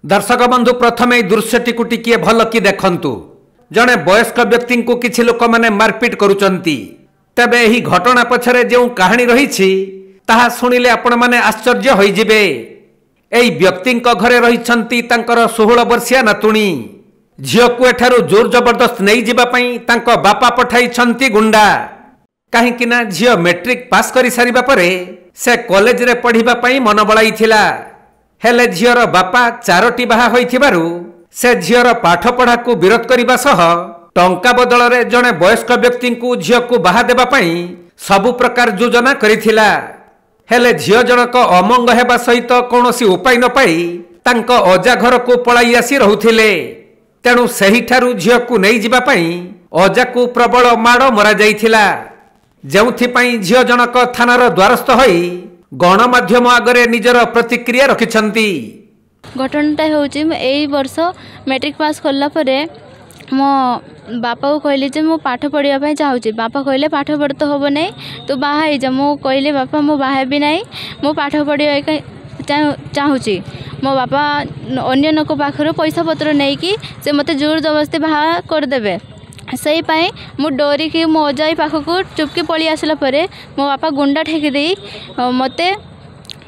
दर्शक बंधु प्रथम यह दृश्यटी टिके भल कि देखंतु जड़े वयस्क व्यक्ति को किसी लोक मैंने मारपिट करुचंती तेबे यही घटना पछरे जो कहानी रही ताहा सुनिले आपण माने आश्चर्य होइजिबे। एई व्यक्ति घरे रहिछंती तांकर 16 वर्षीय नातुणी झियो को एठारु जोर जबरदस्त नहीं जिबा पई तांको बापा पठाइछंती गुंडा काहेकि ना झियो मैट्रिक पास करि सारिबा परे से कॉलेज रे पढ़िबा पई मन बळाइथिला हेले झियोर बापा 4टी बाहा होइथिबारु से झियोर पाठ पढ़ा को विरोध करिबा सह टंका बदल रे जणे वयस्क व्यक्ति को झियो को बाहा देबा पई सबु प्रकार योजना करिथिला हेले झियो जनक अमंग हेबा सहित कोनोसी उपाय न पाई तांको अजा घर को पळाई आसी रहुथिले तेणु सही ठारू झियो को नहीं जिबा पई अजा को प्रबल माड़ मरा जाइथिला जेउथि पई झियो जनक थानार द्वारस्थ होई गणमाध्यम आगरे निजर प्रतिक्रिया रखिछंती। घटनाटा होउची एई वर्ष मैट्रिक पास करला परे मो बापा को कहली जे मो पाठ पढ़िया पई चाहूची बापा कहले पाठ पढ़ तो होबो नै तू बाहा हे जा मो कहले बापा मो बाहा भी नै मो पाठ पढ़िया चाहूची मो बापा अन्य लोक पाखर पैसा पत्र नै कि से मते जोर जबरदस्ती बाहा कर देबे सही पाए मु डरी कि मो अजाई पाखक चुपकी पड़ी आसला परे मो बापा गुंडा ठेकी दे मते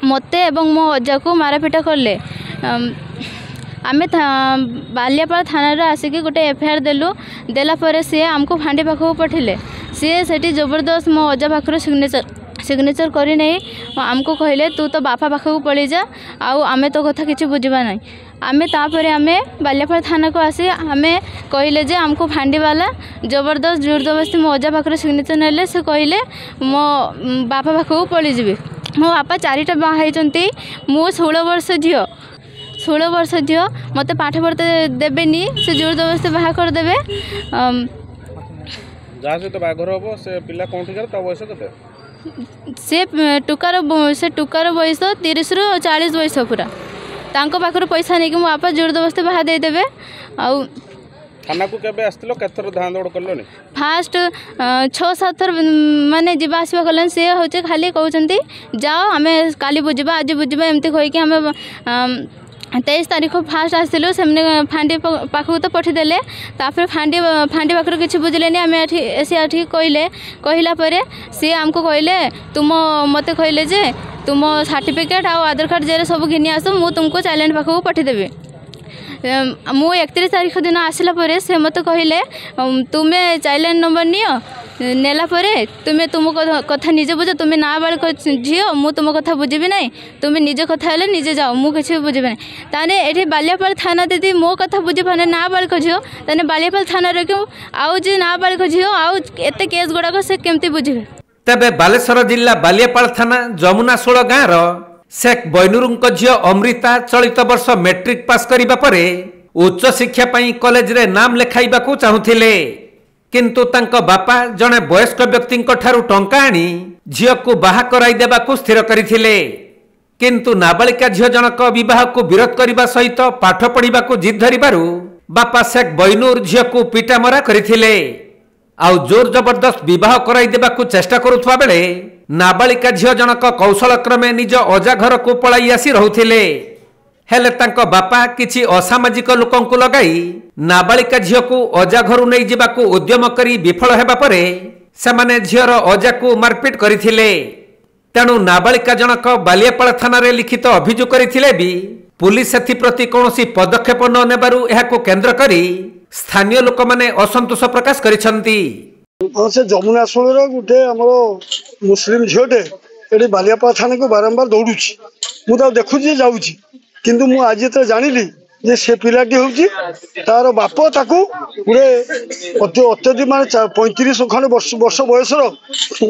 मते एवं मो अजा को मारापिटा करले आमे बालियापाल थाना आसिक गोटे एफआईआर देलु देला परे सी आमको फांडी पाखक पठिले सी सेठी जबरदस्त मो अजा पाखर सिग्नेचर करी नहीं आमको कहले तू तो बापा पाखक पड़ी जा आउ आमे तो कथा किछि बुझिबा नहीं आमे तापरे आमे बालियापाल थाना को आसी आमे कहले जे आमको फांडी वाला जबरदस्त जोर जबरदस्ती मो अजा पाखर सिग्नेचर नेले से कहले मो बापा पाखक पड़ी जीबे मो बापा 4टा बाहा होइचंती मो 16 वर्ष झियो 16 वर्ष झियो मते पाठ पढ़ते देबेनी से जोर जबरदस्ती बाहा कर देबे जा से तो बाघर होबो से पिला कोंठी कर ता बयस कते से टुकार बयस 30 रु 40 बयस पूरा तांको पाखर पैसा नहीं कि मो बापा जोर जबरदस्ती बाहा दे देबे आउ थाना को केबे आस्तिलो केथर धान दौड़ करलोनी फास्ट 6-7 थर माने जिबा आसीबा कलन से होचे खाली कहउचंती जाओ हमें काली बुझिबा आज बुझिबा एमती कहि कि हमें 23 तारीख फास्ट आसलु से फांडी पाखक तो पठिदेले तापर फांडी पाखर किसी बुझिलेनी आम एठी कहले कहला परे सी आमको कहले तुम मते कहले जे तुम सर्टिफिकेट आ आधार कार्ड जेरे सब घिनी आस मु तुमको चाइल्ड पाखक पठिदेबे मु 31 तारीख दिन आसला परे से मते कहले तुम्हें चाइल्ड नंबर नियो नेला परे तुम्हें तुम कथा निजे बुझ तुम्हें ना बालक झियो मु तुम कथा बुझिबी नहीं तुम्हें निजे कथा हेले निजे जाओ मु किछि बुझिबी नहीं ताने एठी बालियापाल थाना दीदी मो कथा बुझि पाने ना बालक झियो ताने बालियापाल थाना रे क्यों आउ जे ना बालक झियो आउ एते केस गुडाक से केमती बुझिबे। तबे बालेश्वर जिला बालियापाल थाना जमुनाशोल गाँव शेख बैनुरुंक झियो अमृता चलित वर्ष मैट्रिक पास करिबा परे उच्च शिक्षा पई कॉलेज रे नाम लेखाइबाकू चाहुथिले किंतु तांको बापा जने वयस्क व्यक्ति ठारू टंका आनी झियो को बाहा कराई देबाकू स्थिर करिथिले किंतु नाबालिका झियो जनक विवाह को विरोध करिबा सहित पाठ पढ़िबाकू जिद धरिबारु बापा शेख बैनुर झियो को पिटामरा करिथिले आउ जोर जबरदस्त विवाह कराई देबाकू चेष्टा करुथवा बेले नाबालिका झियो जनक कौशल क्रमे निज अजा घर को पळाई आसी रहुथिले हेले तांको बापा किछि असामाजिक लोकंकु लगाई नाबालिका झियो को अजा घरु नै जिबाकू उद्यम करी विफल हेबा परे सेमाने झियोर अजा को मारपिट करिथिले तेणु नाबालिका जनक बालियापाल थाना रे लिखित अभियोग करिथिले भी पुलिस एथि प्रति कोनोसी पदक्षेप न नेबारु एहाको केंद्र करी स्थानीय लोक माने असंतोष प्रकाश करिसंती। से जमुनाशोल गोटे हमरो मुस्लिम झियोटे एडी बालियापाल थाना को बारंबार दौड़ुची मु देखुची जाउची किंतु मु आज तो जानिली जे से पिलाटी होउची तार बाप ताकू गुडे अत्यधिक माने 35 खंड वर्ष बयसर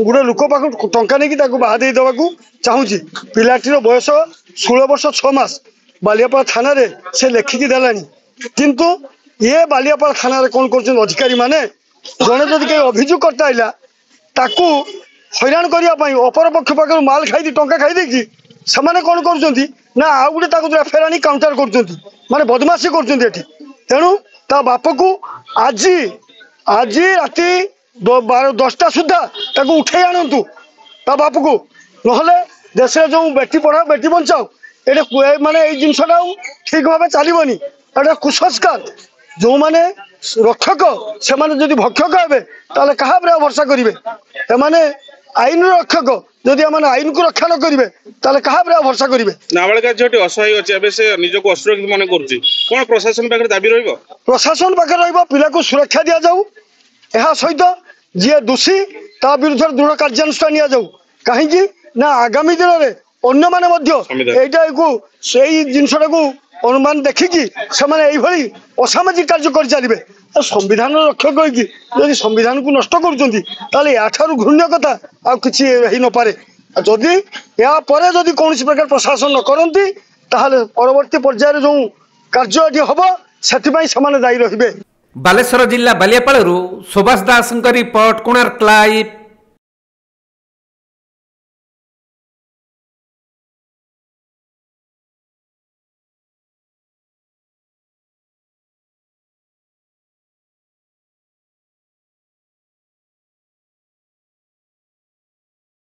गुडे लोक पाख टंका नहीं ताकू बाहा दे देवाकू चाहूची पिलाटीर बयस 16 वर्ष 6 मास बालियापाल थाना रे से लेखिकी देलानी किंतु ये बालियापाल थाना रे कोन करछन अधिकारी माने जने जदि के अभियोग करता आइला ताकू हैरान करिया पई अपर पक्ष पाखर माल खाई टंका खाई देकी समाने कोन करछंती ना आउ गुटे ताकू फेरानी काउंटर करछंती माने बदमाशी करछंती एठी तेणु ता बाप को आज राति 10टा सुधा ताकू उठे आणंतु ता बाप को नहले देश जो बेटी पढ़ाओ बेटी बचाओ ये माने ये जिनसटा ठीक भाव चलबनी एटा कुसंस्कार जो माने रक्षक से माने भक्षक हे ताले कहा भरसा करेंगे एमाने आईन रक्षक जदि आईन को रक्षा न करेंगे ताले कहा भरसा करेंगे। नाबालिका झीटी असहाय अच्छे एवं से निजक असुरक्षित मन कर प्रशासन पाखे दाबी रही प्रशासन पाखे पिला को सुरक्षा दि जाऊ यह सहित जी दोषी ता विरुद्ध दृढ़ कार्यानुष्ठान नि जाऊ कहीं ना आगामी दिन में अन्य माने जिनसा को अनुमान देखिकी से असामाजिक कार्य कर चलिए संविधान रक्षक होगी संविधान को नष्ट कर घृण्य कथा आ किसी रही न पारे जदि या परे जदि कौन प्रकार प्रशासन न करती ताहले परवर्ती पर्यायर जो कार्य हम से दायी रहिबे। बालेश्वर जिला बालियापालरू सुभाष दास रिपोर्ट कोणार्क लाइव।